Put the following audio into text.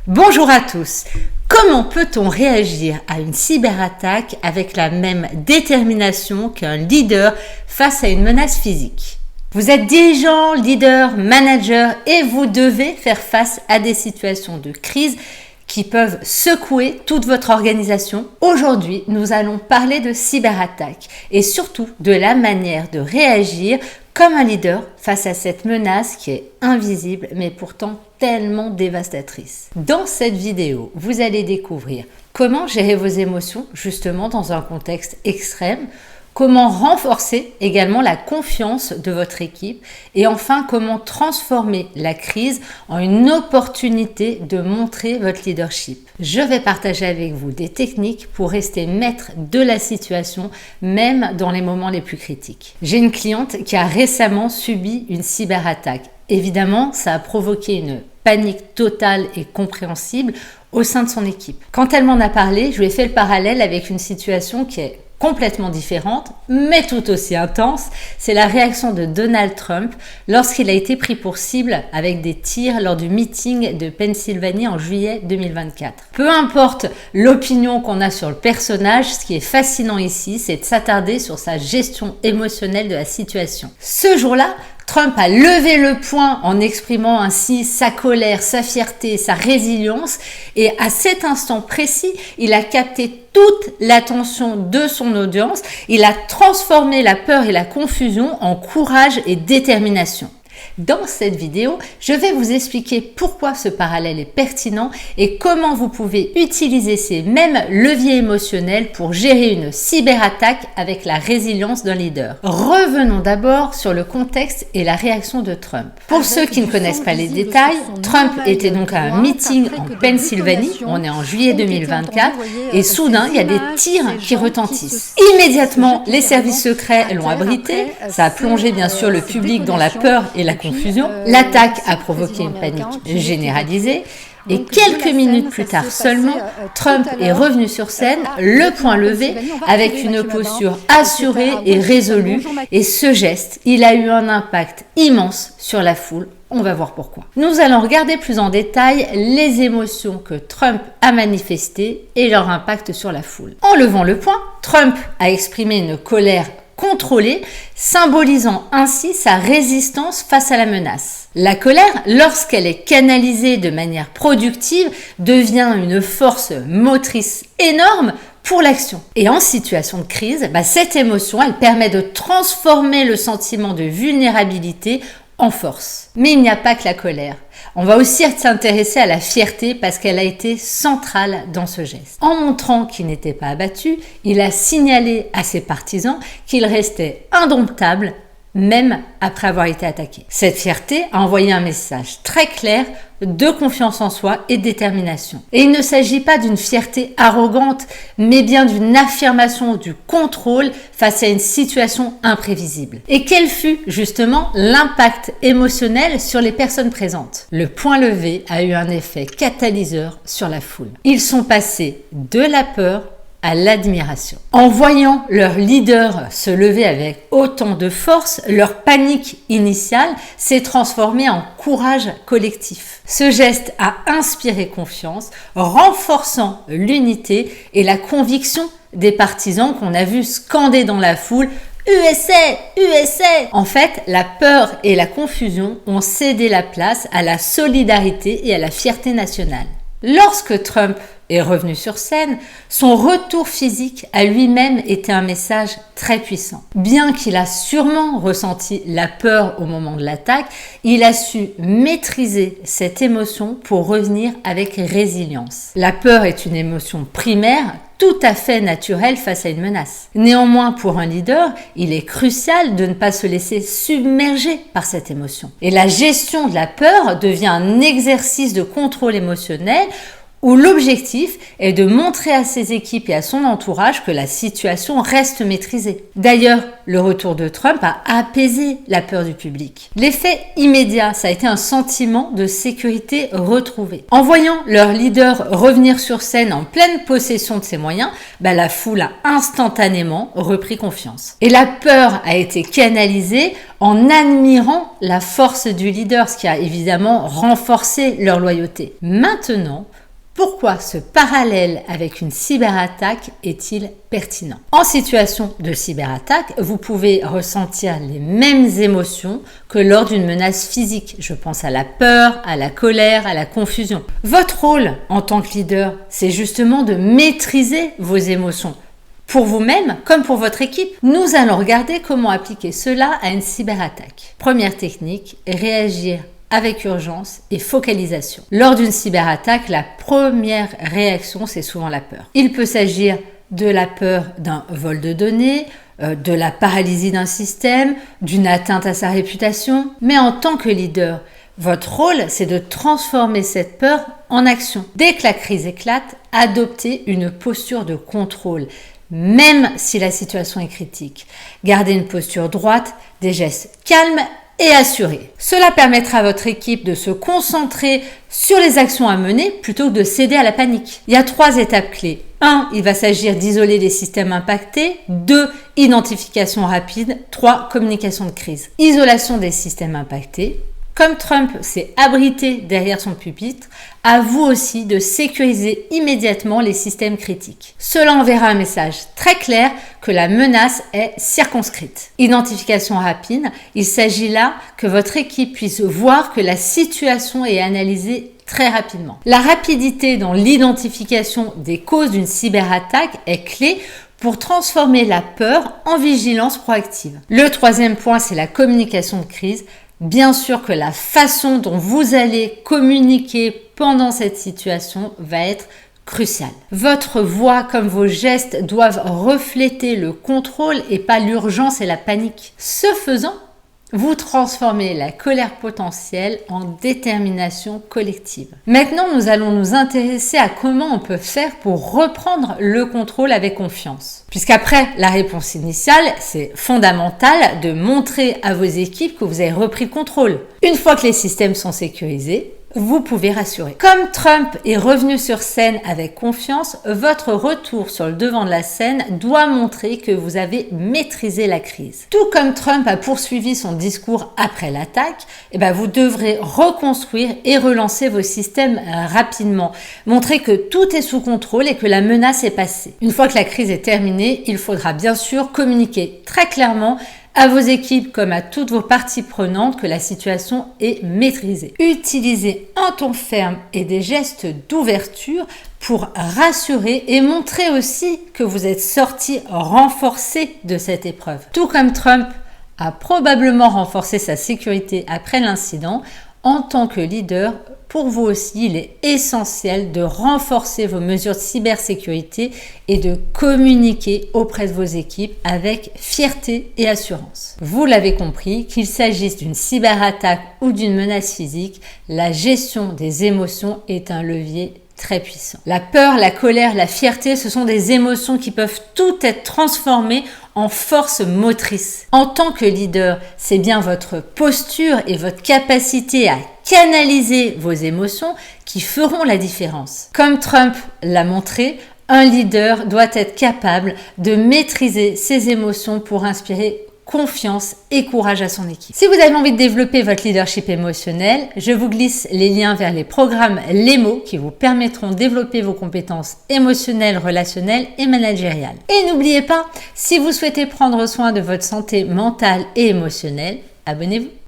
Bonjour à tous. Comment peut-on réagir à une cyberattaque avec la même détermination qu'un leader face à une menace physique? Vous êtes dirigeant, leader, manager et vous devez faire face à des situations de crise qui peuvent secouer toute votre organisation. Aujourd'hui, nous allons parler de cyberattaque et surtout de la manière de réagir comme un leader face à cette menace qui est invisible mais pourtant tellement dévastatrice. Dans cette vidéo, vous allez découvrir comment gérer vos émotions justement dans un contexte extrême, comment renforcer également la confiance de votre équipe et enfin comment transformer la crise en une opportunité de montrer votre leadership. Je vais partager avec vous des techniques pour rester maître de la situation même dans les moments les plus critiques. J'ai une cliente qui a récemment subi une cyberattaque. Évidemment, ça a provoqué une panique totale et compréhensible au sein de son équipe. Quand elle m'en a parlé, je lui ai fait le parallèle avec une situation qui est complètement différente, mais tout aussi intense, c'est la réaction de Donald Trump lorsqu'il a été pris pour cible avec des tirs lors du meeting de Pennsylvanie en juillet 2024. Peu importe l'opinion qu'on a sur le personnage, ce qui est fascinant ici, c'est de s'attarder sur sa gestion émotionnelle de la situation. Ce jour-là, Trump a levé le poing en exprimant ainsi sa colère, sa fierté, sa résilience et à cet instant précis, il a capté toute l'attention de son audience, il a transformé la peur et la confusion en courage et détermination. Dans cette vidéo, je vais vous expliquer pourquoi ce parallèle est pertinent et comment vous pouvez utiliser ces mêmes leviers émotionnels pour gérer une cyberattaque avec la résilience d'un leader. Revenons d'abord sur le contexte et la réaction de Trump. Pour ceux qui ne connaissent pas les détails, Trump était donc à un meeting en Pennsylvanie, on est en juillet 2024, et soudain il y a des tirs qui retentissent. Immédiatement, les services secrets l'ont abrité, ça a plongé bien sûr le public dans la peur et la confusion. L'attaque a provoqué une panique généralisée et quelques minutes plus tard seulement, Trump est revenu sur scène, le poing levé, avec une posture assurée et résolue. Et ce geste, il a eu un impact immense sur la foule. On va voir pourquoi. Nous allons regarder plus en détail les émotions que Trump a manifestées et leur impact sur la foule. En levant le poing, Trump a exprimé une colère contrôlée, symbolisant ainsi sa résistance face à la menace. La colère, lorsqu'elle est canalisée de manière productive, devient une force motrice énorme pour l'action. Et en situation de crise, cette émotion, elle permet de transformer le sentiment de vulnérabilité en force. Mais il n'y a pas que la colère. On va aussi s'intéresser à la fierté parce qu'elle a été centrale dans ce geste. En montrant qu'il n'était pas abattu, il a signalé à ses partisans qu'il restait indomptable même après avoir été attaqué. Cette fierté a envoyé un message très clair de confiance en soi et de détermination. Et il ne s'agit pas d'une fierté arrogante, mais bien d'une affirmation du contrôle face à une situation imprévisible. Et quel fut justement l'impact émotionnel sur les personnes présentes? Le point levé a eu un effet catalyseur sur la foule. Ils sont passés de la peur à l'admiration. En voyant leur leader se lever avec autant de force, leur panique initiale s'est transformée en courage collectif. Ce geste a inspiré confiance, renforçant l'unité et la conviction des partisans qu'on a vu scander dans la foule USA, USA. En fait, la peur et la confusion ont cédé la place à la solidarité et à la fierté nationale. Lorsque Trump est revenu sur scène, son retour physique a lui-même été un message très puissant. Bien qu'il a sûrement ressenti la peur au moment de l'attaque, il a su maîtriser cette émotion pour revenir avec résilience. La peur est une émotion primaire, tout à fait naturelle face à une menace. Néanmoins, pour un leader, il est crucial de ne pas se laisser submerger par cette émotion. Et la gestion de la peur devient un exercice de contrôle émotionnel où l'objectif est de montrer à ses équipes et à son entourage que la situation reste maîtrisée. D'ailleurs, le retour de Trump a apaisé la peur du public. L'effet immédiat, ça a été un sentiment de sécurité retrouvé. En voyant leur leader revenir sur scène en pleine possession de ses moyens, la foule a instantanément repris confiance. Et la peur a été canalisée en admirant la force du leader, ce qui a évidemment renforcé leur loyauté. Maintenant, pourquoi ce parallèle avec une cyberattaque est-il pertinent? En situation de cyberattaque, vous pouvez ressentir les mêmes émotions que lors d'une menace physique. Je pense à la peur, à la colère, à la confusion. Votre rôle en tant que leader, c'est justement de maîtriser vos émotions. Pour vous-même, comme pour votre équipe, nous allons regarder comment appliquer cela à une cyberattaque. Première technique, réagir avec urgence et focalisation. Lors d'une cyberattaque, la première réaction, c'est souvent la peur. Il peut s'agir de la peur d'un vol de données, de la paralysie d'un système, d'une atteinte à sa réputation. Mais en tant que leader, votre rôle, c'est de transformer cette peur en action. Dès que la crise éclate, adoptez une posture de contrôle, même si la situation est critique. Gardez une posture droite, des gestes calmes et assurés. Cela permettra à votre équipe de se concentrer sur les actions à mener plutôt que de céder à la panique. Il y a 3 étapes clés. 1. Il va s'agir d'isoler les systèmes impactés. 2. Identification rapide. 3. Communication de crise. Isolation des systèmes impactés. Comme Trump s'est abrité derrière son pupitre, à vous aussi de sécuriser immédiatement les systèmes critiques. Cela enverra un message très clair que la menace est circonscrite. Identification rapide, il s'agit là que votre équipe puisse voir que la situation est analysée très rapidement. La rapidité dans l'identification des causes d'une cyberattaque est clé pour transformer la peur en vigilance proactive. Le 3e point, c'est la communication de crise. Bien sûr que la façon dont vous allez communiquer pendant cette situation va être cruciale. Votre voix comme vos gestes doivent refléter le contrôle et pas l'urgence et la panique. Ce faisant, vous transformez la colère potentielle en détermination collective. Maintenant, nous allons nous intéresser à comment on peut faire pour reprendre le contrôle avec confiance. Puisqu'après la réponse initiale, c'est fondamental de montrer à vos équipes que vous avez repris le contrôle. Une fois que les systèmes sont sécurisés, vous pouvez rassurer. Comme Trump est revenu sur scène avec confiance, votre retour sur le devant de la scène doit montrer que vous avez maîtrisé la crise. Tout comme Trump a poursuivi son discours après l'attaque, vous devrez reconstruire et relancer vos systèmes rapidement. Montrer que tout est sous contrôle et que la menace est passée. Une fois que la crise est terminée, il faudra bien sûr communiquer très clairement à vos équipes comme à toutes vos parties prenantes que la situation est maîtrisée. Utilisez un ton ferme et des gestes d'ouverture pour rassurer et montrer aussi que vous êtes sorti renforcé de cette épreuve. Tout comme Trump a probablement renforcé sa sécurité après l'incident, en tant que leader, pour vous aussi, il est essentiel de renforcer vos mesures de cybersécurité et de communiquer auprès de vos équipes avec fierté et assurance. Vous l'avez compris, qu'il s'agisse d'une cyberattaque ou d'une menace physique, la gestion des émotions est un levier très puissant. La peur, la colère, la fierté, ce sont des émotions qui peuvent toutes être transformées en force motrice. En tant que leader, c'est bien votre posture et votre capacité à canaliser vos émotions qui feront la différence. Comme Trump l'a montré, un leader doit être capable de maîtriser ses émotions pour inspirer confiance et courage à son équipe. Si vous avez envie de développer votre leadership émotionnel, je vous glisse les liens vers les programmes LEMO qui vous permettront de développer vos compétences émotionnelles, relationnelles et managériales. Et n'oubliez pas, si vous souhaitez prendre soin de votre santé mentale et émotionnelle, abonnez-vous.